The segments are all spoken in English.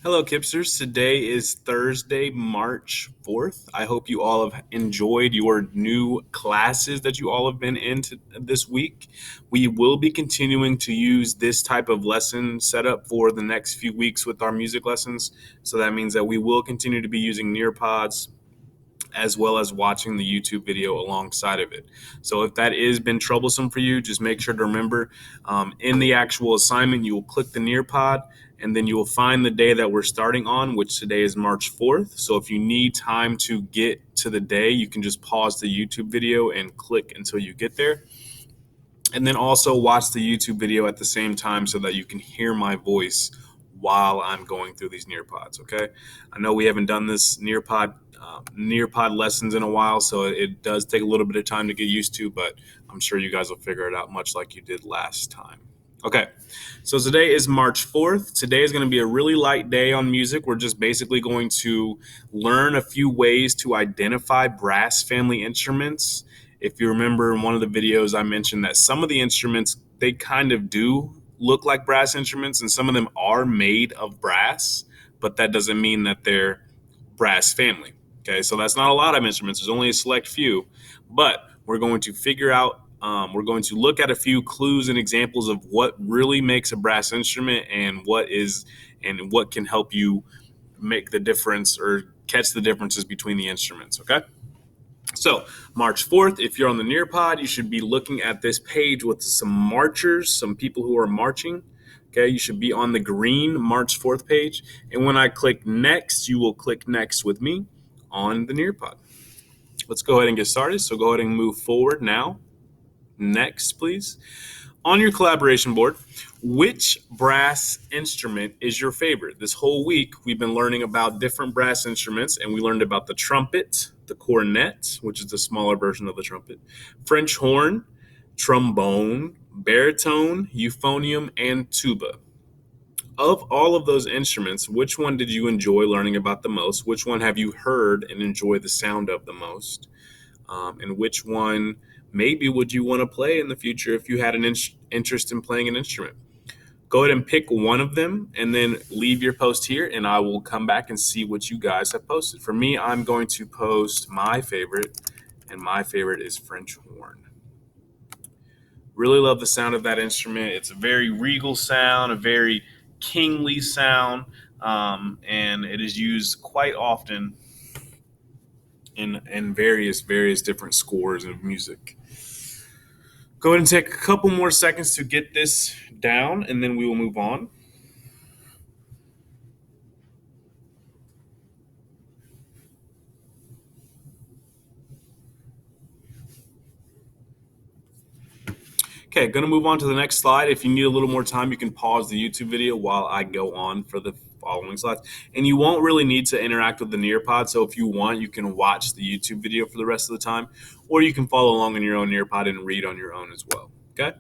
Hello, Kipsters. Today is Thursday, March 4th. I hope you all have enjoyed your new classes that you all have been into this week. We will be continuing to use this type of lesson setup for the next few weeks with our music lessons. So that means that we will continue to be using Nearpods as well as watching the YouTube video alongside of it. So if that has been troublesome for you, just make sure to remember in the actual assignment, you will click the Nearpod and then you will find the day that we're starting on, which today is March 4th. So if you need time to get to the day, you can just pause the YouTube video and click until you get there. And then also watch the YouTube video at the same time so that you can hear my voice while I'm going through these Nearpods, okay? I know we haven't done this Nearpod lessons in a while, so it does take a little bit of time to get used to, but I'm sure you guys will figure it out much like you did last time. Okay, so today is March 4th. Today is going to be a really light day on music. We're just basically going to learn a few ways to identify brass family instruments. If you remember in one of the videos, I mentioned that some of the instruments, they kind of do look like brass instruments, and some of them are made of brass, but that doesn't mean that they're brass family. Okay, so that's not a lot of instruments. There's only a select few, but we're going to figure out we're going to look at a few clues and examples of what really makes a brass instrument and what can help you make the difference or catch the differences between the instruments. Okay. So March 4th, if you're on the Nearpod, you should be looking at this page with some marchers, some people who are marching. Okay, you should be on the green March 4th page. And when I click next, you will click next with me on the Nearpod. Let's go ahead and get started. So go ahead and move forward now. Next, please. On your collaboration board, which brass instrument is your favorite? This whole week, we've been learning about different brass instruments, and we learned about the trumpet, the cornet, which is the smaller version of the trumpet, French horn, trombone, baritone, euphonium, and tuba. Of all of those instruments, which one did you enjoy learning about the most? Which one have you heard and enjoyed the sound of the most? And which one maybe would you want to play in the future if you had an interest in playing an instrument? Go ahead and pick one of them and then leave your post here, and I will come back and see what you guys have posted. For me, I'm going to post my favorite, and my favorite is French horn. Really love the sound of that instrument. It's a very regal sound, a very kingly sound, and it is used quite often in various different scores of music. Go ahead and take a couple more seconds to get this down, and then we will move on. Okay, going to move on to the next slide. If you need a little more time, you can pause the YouTube video while I go on for the following slides. And you won't really need to interact with the Nearpod, so if you want, you can watch the YouTube video for the rest of the time, or you can follow along on your own Nearpod and read on your own as well, okay?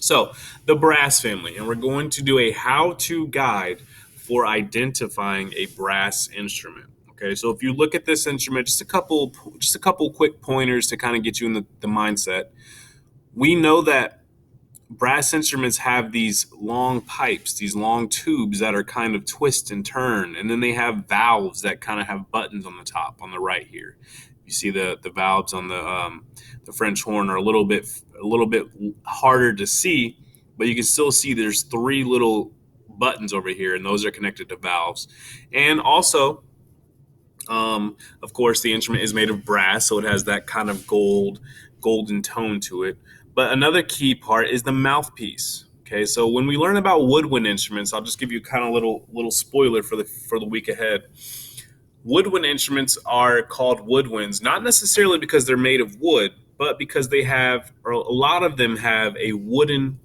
So, the brass family, and we're going to do a how-to guide for identifying a brass instrument. Okay, so if you look at this instrument, just a couple quick pointers to kind of get you in the mindset. We know that brass instruments have these long pipes, these long tubes that are kind of twist and turn, and then they have valves that kind of have buttons on the top on the right here. You see the valves on the French horn are a little bit harder to see, but you can still see there's three little buttons over here, and those are connected to valves. And also, of course, the instrument is made of brass, so it has that kind of golden tone to it. But another key part is the mouthpiece. Okay, so when we learn about woodwind instruments, I'll just give you kind of little spoiler for the week ahead. Woodwind instruments are called woodwinds, not necessarily because they're made of wood, but because a lot of them have a wooden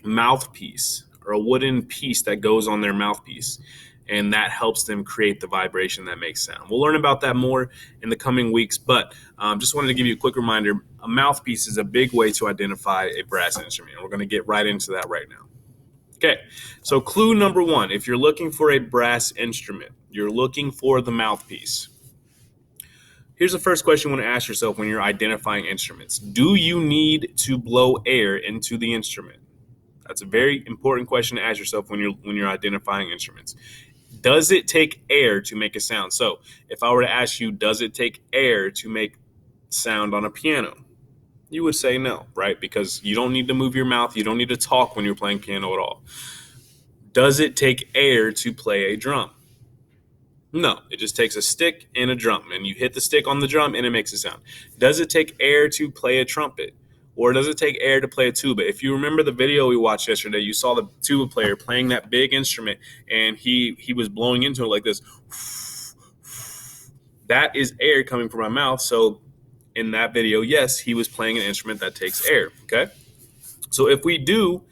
mouthpiece or a wooden piece that goes on their mouthpiece, and that helps them create the vibration that makes sound. We'll learn about that more in the coming weeks, but just wanted to give you a quick reminder. A mouthpiece is a big way to identify a brass instrument, and we're going to get right into that right now. Okay, so clue number one, if you're looking for a brass instrument, you're looking for the mouthpiece. Here's the first question you want to ask yourself when you're identifying instruments. Do you need to blow air into the instrument? That's a very important question to ask yourself when you're identifying instruments. Does it take air to make a sound? So if I were to ask you, does it take air to make sound on a piano? You would say no, right? Because you don't need to move your mouth. You don't need to talk when you're playing piano at all. Does it take air to play a drum? No, it just takes a stick and a drum, and you hit the stick on the drum and it makes a sound. Does it take air to play a trumpet? Or does it take air to play a tuba? If you remember the video we watched yesterday, you saw the tuba player playing that big instrument, and he was blowing into it like this. That is air coming from my mouth. So in that video, yes, he was playing an instrument that takes air. Okay. So if we do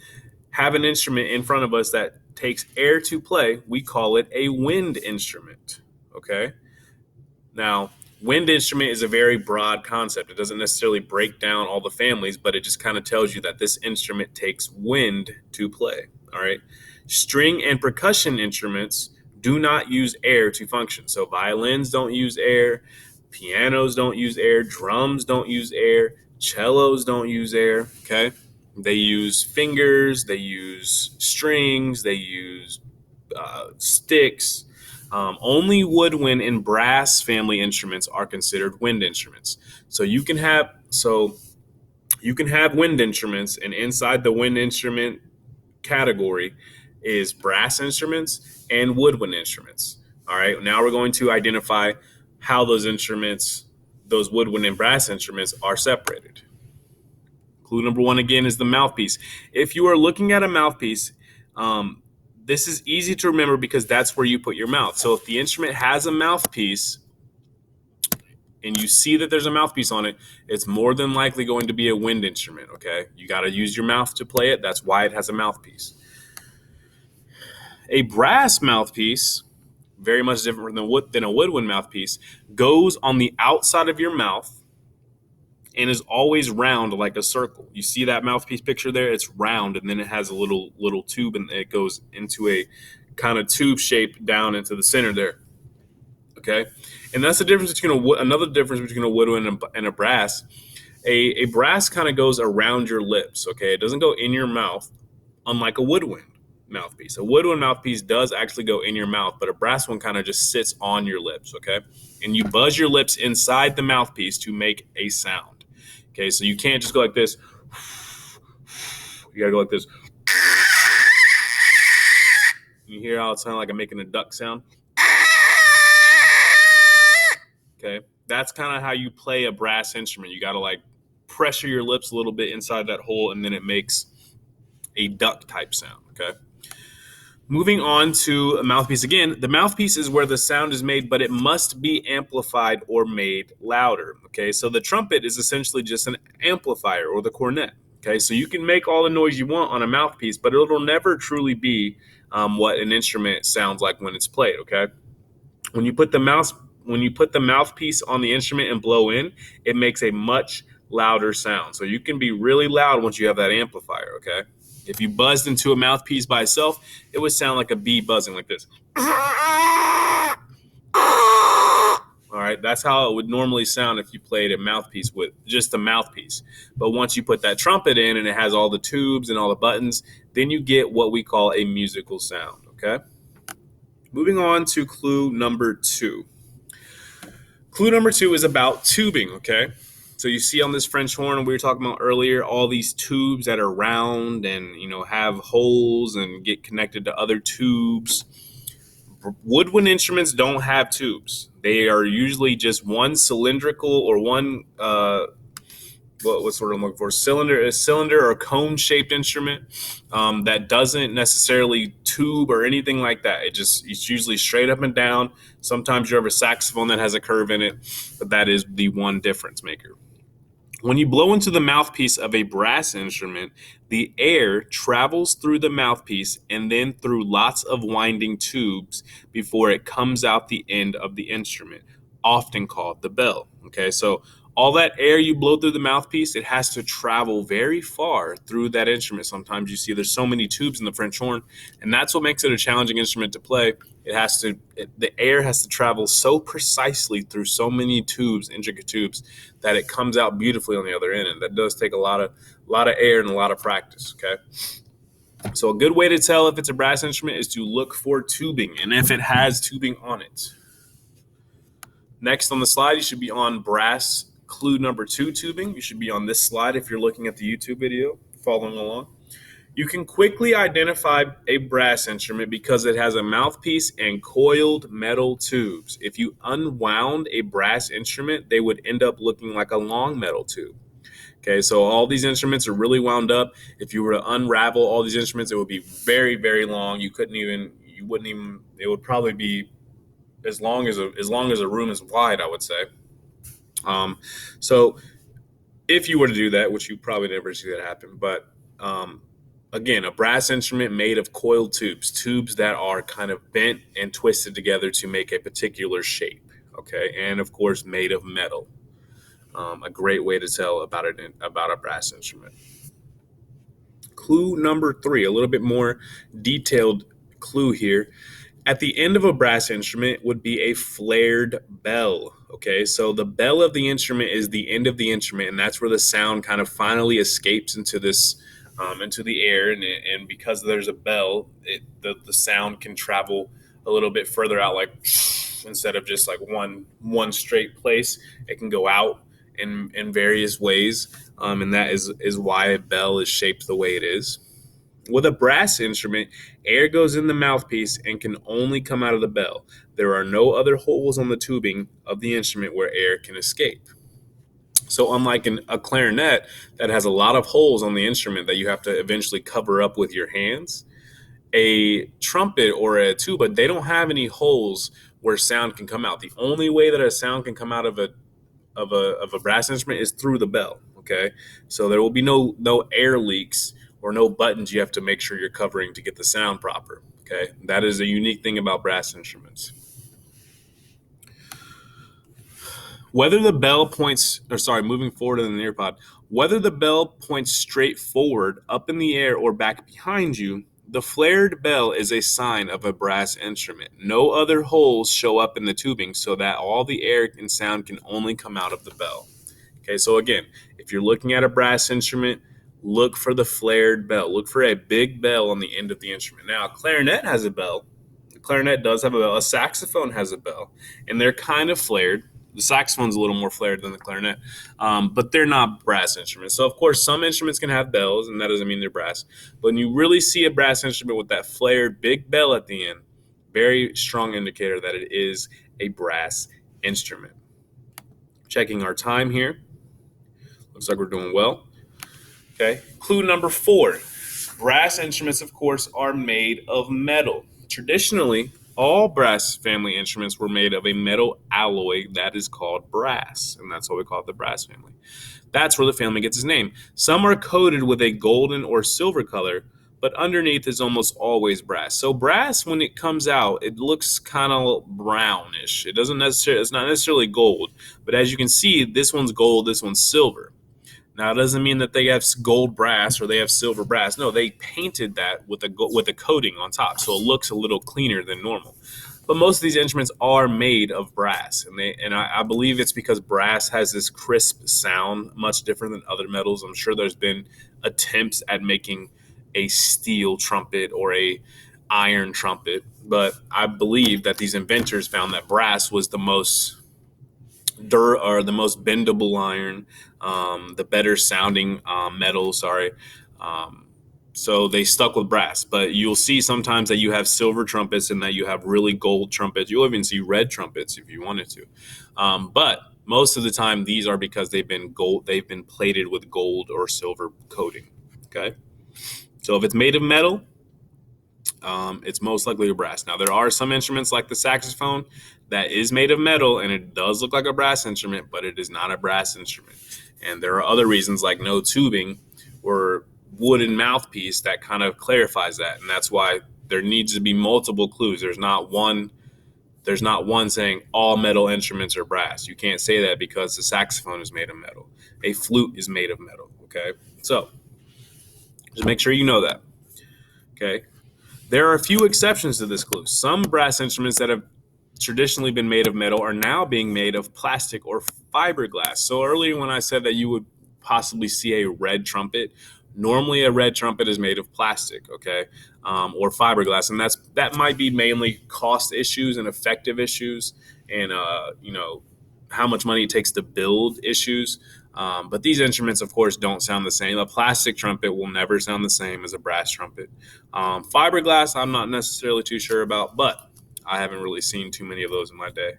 have an instrument in front of us that takes air to play, we call it a wind instrument. Okay. Now, wind instrument is a very broad concept. It doesn't necessarily break down all the families, but it just kind of tells you that this instrument takes wind to play. All right. String and percussion instruments do not use air to function. So violins don't use air, pianos don't use air, drums don't use air, cellos don't use air. Okay. They use fingers, they use strings, they use sticks. Only woodwind and brass family instruments are considered wind instruments. You can have wind instruments, and inside the wind instrument category is brass instruments and woodwind instruments. All right, now we're going to identify how those instruments, those woodwind and brass instruments, are separated. Clue number one again is the mouthpiece. If you are looking at a mouthpiece, this is easy to remember because that's where you put your mouth. So if the instrument has a mouthpiece and you see that there's a mouthpiece on it, it's more than likely going to be a wind instrument, okay? You got to use your mouth to play it. That's why it has a mouthpiece. A brass mouthpiece, very much different than a woodwind mouthpiece, goes on the outside of your mouth and is always round like a circle. You see that mouthpiece picture there? It's round, and then it has a little tube, and it goes into a kind of tube shape down into the center there. Okay, and that's the difference between another difference between a woodwind and a brass. A brass kind of goes around your lips. Okay, it doesn't go in your mouth, unlike a woodwind mouthpiece. A woodwind mouthpiece does actually go in your mouth, but a brass one kind of just sits on your lips. Okay, and you buzz your lips inside the mouthpiece to make a sound. Okay, so you can't just go like this. You gotta go like this. You hear how it sounds like I'm making a duck sound? Okay, that's kind of how you play a brass instrument. You gotta like pressure your lips a little bit inside that hole, and then it makes a duck type sound. Okay. Moving on to a mouthpiece again, the mouthpiece is where the sound is made, but it must be amplified or made louder. Okay, so the trumpet is essentially just an amplifier, or the cornet. Okay, so you can make all the noise you want on a mouthpiece, but it'll never truly be what an instrument sounds like when it's played. Okay, when you put the mouthpiece on the instrument and blow in, it makes a much louder sound. So you can be really loud once you have that amplifier. Okay. If you buzzed into a mouthpiece by itself, it would sound like a bee buzzing like this. All right, that's how it would normally sound if you played a mouthpiece with just a mouthpiece. But once you put that trumpet in and it has all the tubes and all the buttons, then you get what we call a musical sound, okay? Moving on to clue number two. Clue number two is about tubing, okay? So you see on this French horn we were talking about earlier, all these tubes that are round and, have holes and get connected to other tubes. Woodwind instruments don't have tubes. They are usually just one cylindrical or one, what's what I'm looking for? A cylinder or cone-shaped instrument that doesn't necessarily tube or anything like that. It's usually straight up and down. Sometimes you have a saxophone that has a curve in it, but that is the one difference maker. When you blow into the mouthpiece of a brass instrument, the air travels through the mouthpiece and then through lots of winding tubes before it comes out the end of the instrument, often called the bell. Okay, so all that air you blow through the mouthpiece, it has to travel very far through that instrument. Sometimes you see there's so many tubes in the French horn, and that's what makes it a challenging instrument to play. The air has to travel so precisely through so many tubes, intricate tubes, that it comes out beautifully on the other end. And that does take a lot of air and a lot of practice. Okay. So a good way to tell if it's a brass instrument is to look for tubing and if it has tubing on it. Next on the slide, you should be on brass clue number 2 tubing. You should be on this slide if you're looking at the YouTube video, following along. You can quickly identify a brass instrument because it has a mouthpiece and coiled metal tubes. If you unwound a brass instrument, they would end up looking like a long metal tube. Okay, so all these instruments are really wound up. If you were to unravel all these instruments, it would be very, very long. You wouldn't even, it would probably be as long as a room is wide, I would say. So if you were to do that, which you probably never see that happen, but again, a brass instrument made of coiled tubes that are kind of bent and twisted together to make a particular shape. Okay, and of course made of metal. A great way to tell about a brass instrument. Clue number 3, a little bit more detailed clue here. At the end of a brass instrument would be a flared bell. Okay, so the bell of the instrument is the end of the instrument, and that's where the sound kind of finally escapes into into the air. And because there's a bell, the sound can travel a little bit further out, like instead of just like one straight place, it can go out in various ways, and that is why a bell is shaped the way it is. With a brass instrument, air goes in the mouthpiece and can only come out of the bell. There are no other holes on the tubing of the instrument where air can escape. So, unlike a clarinet that has a lot of holes on the instrument that you have to eventually cover up with your hands, a trumpet or a tuba, they don't have any holes where sound can come out. The only way that a sound can come out of a brass instrument is through the bell. Okay, so there will be no air leaks or no buttons you have to make sure you're covering to get the sound proper. Okay, that is a unique thing about brass instruments. Whether the bell points, or sorry, moving forward in the near pod, whether the bell points straight forward, up in the air, or back behind you, the flared bell is a sign of a brass instrument. No other holes show up in the tubing so that all the air and sound can only come out of the bell. Okay, so again, if you're looking at a brass instrument, look for the flared bell. Look for a big bell on the end of the instrument. Now, a clarinet has a bell. The clarinet does have a bell. A saxophone has a bell, and they're kind of flared. The saxophone's a little more flared than the clarinet, but they're not brass instruments. So, of course, some instruments can have bells, and that doesn't mean they're brass. But when you really see a brass instrument with that flared big bell at the end, very strong indicator that it is a brass instrument. Checking our time here. Looks like we're doing well. Okay. Clue number 4. Brass instruments, of course, are made of metal. Traditionally, all brass family instruments were made of a metal alloy that is called brass, and that's why we call it the brass family. That's where the family gets its name. Some are coated with a golden or silver color, but underneath is almost always brass. So brass, when it comes out, it looks kind of brownish. It's not necessarily gold, but as you can see, this one's gold, this one's silver. Now, it doesn't mean that they have gold brass or they have silver brass. No, they painted that with a coating on top, so it looks a little cleaner than normal. But most of these instruments are made of brass, and I believe it's because brass has this crisp sound, much different than other metals. I'm sure there's been attempts at making a steel trumpet or a iron trumpet, but I believe that these inventors found that brass was the most the most bendable iron, the better sounding metal. Sorry. So they stuck with brass, but you'll see sometimes that you have silver trumpets and that you have really gold trumpets. You'll even see red trumpets if you wanted to. But most of the time, these are because they've been plated with gold or silver coating. Okay. So if it's made of metal, it's most likely a brass. Now, there are some instruments like the saxophone that is made of metal, and it does look like a brass instrument, but it is not a brass instrument. And there are other reasons like no tubing or wooden mouthpiece that kind of clarifies that. And that's why there needs to be multiple clues. There's not one saying all metal instruments are brass. You can't say that because the saxophone is made of metal. A flute is made of metal. Okay. So just make sure you know that. Okay. There are a few exceptions to this clue. Some brass instruments that have traditionally been made of metal are now being made of plastic or fiberglass. So earlier when I said that you would possibly see a red trumpet, Normally, a red trumpet is made of plastic, okay, or fiberglass, and that might be mainly cost issues and effective issues, and how much money it takes to build issues. But these instruments, of course, don't sound the same. A plastic trumpet will never sound the same as a brass trumpet. Fiberglass, I'm not necessarily too sure about, but I haven't really seen too many of those in my day.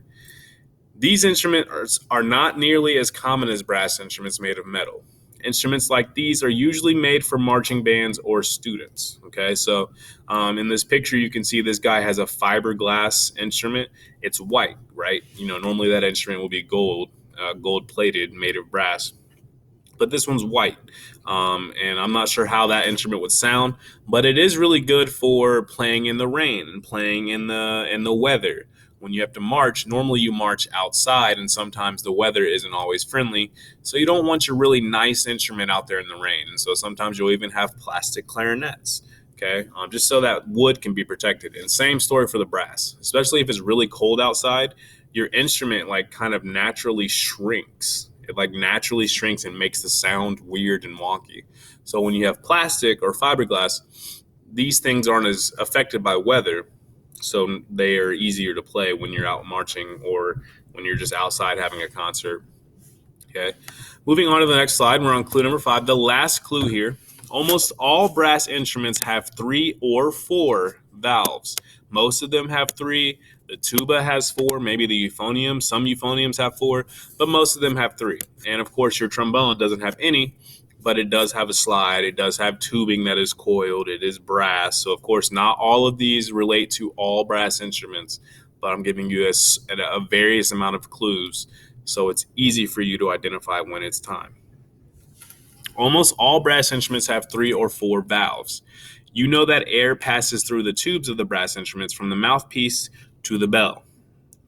These instruments are not nearly as common as brass instruments made of metal. Instruments like these are usually made for marching bands or students. Okay, so in this picture, you can see this guy has a fiberglass instrument. It's white, right? Normally that instrument will be gold plated, made of brass, but this one's white. And I'm not sure how that instrument would sound, but it is really good for playing in the rain and playing in the weather. When you have to march, normally you march outside, and sometimes the weather isn't always friendly, so you don't want your really nice instrument out there in the rain. And so sometimes you'll even have plastic clarinets. Okay, just so that wood can be protected. And same story for the brass, especially if it's really cold outside, your instrument like kind of naturally shrinks. It like naturally shrinks and makes the sound weird and wonky. So when you have plastic or fiberglass, these things aren't as affected by weather, so they are easier to play when you're out marching or when you're just outside having a concert. Okay. Moving on to the next slide, we're on clue number 5. The last clue here. Almost all brass instruments have 3 or 4 valves. Most of them have 3. The tuba has 4, maybe the euphonium. Some euphoniums have 4, but most of them have 3. And of course, your trombone doesn't have any, but it does have a slide. It does have tubing that is coiled. It is brass. So, of course, not all of these relate to all brass instruments, but I'm giving you a various amount of clues so it's easy for you to identify when it's time. Almost all brass instruments have 3 or 4 valves. You know that air passes through the tubes of the brass instruments from the mouthpiece to the bell.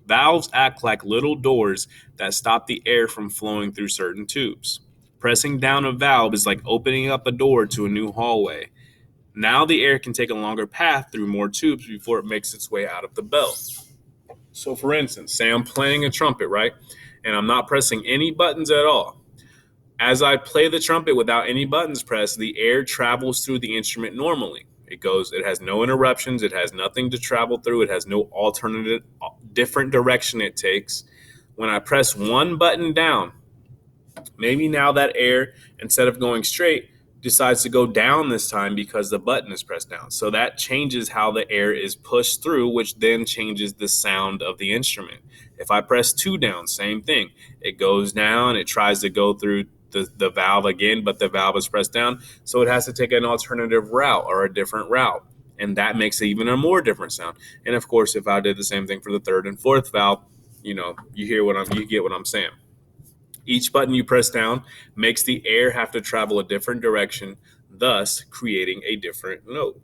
Valves act like little doors that stop the air from flowing through certain tubes. Pressing down a valve is like opening up a door to a new hallway. Now the air can take a longer path through more tubes before it makes its way out of the bell. So, for instance, say I'm playing a trumpet, right? And I'm not pressing any buttons at all. As I play the trumpet without any buttons pressed, the air travels through the instrument normally. It has no interruptions, it has nothing to travel through, it has no alternative, different direction it takes. When I press one button down, maybe now that air, instead of going straight, decides to go down this time because the button is pressed down. So that changes how the air is pushed through, which then changes the sound of the instrument. If I press 2 down, same thing. It goes down, it tries to go through the valve again, but the valve is pressed down. So it has to take an alternative route or a different route. And that makes even a more different sound. And of course, if I did the same thing for the 3rd and 4th valve, you get what I'm saying. Each button you press down makes the air have to travel a different direction, thus creating a different note.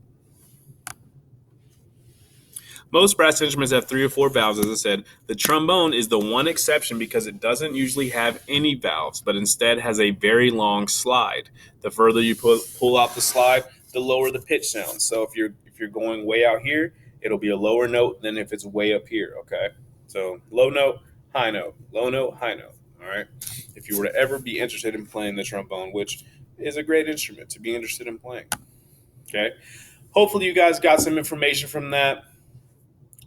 Most brass instruments have 3 or 4 valves, as I said. The trombone is the one exception because it doesn't usually have any valves, but instead has a very long slide. The further you pull out the slide, the lower the pitch sounds. So if you're going way out here, it'll be a lower note than if it's way up here. Okay, so low note, high note, low note, high note. All right. If you were to ever be interested in playing the trombone, which is a great instrument to be interested in playing. Okay. Hopefully you guys got some information from that.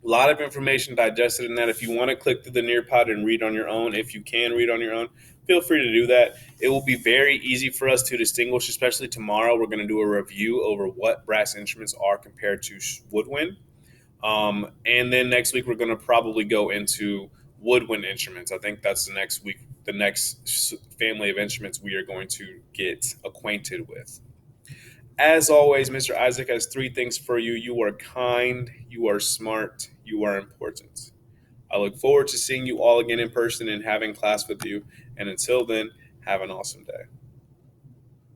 A lot of information digested in that. If you want to click through the Nearpod and read on your own, if you can read on your own, feel free to do that. It will be very easy for us to distinguish, especially tomorrow. We're going to do a review over what brass instruments are compared to woodwind. And then next week, we're going to probably go into woodwind instruments. I think that's the next family of instruments we are going to get acquainted with. As always, Mr. Isaac has 3 things for you. You are kind, you are smart, you are important. I look forward to seeing you all again in person and having class with you. And until then, have an awesome day.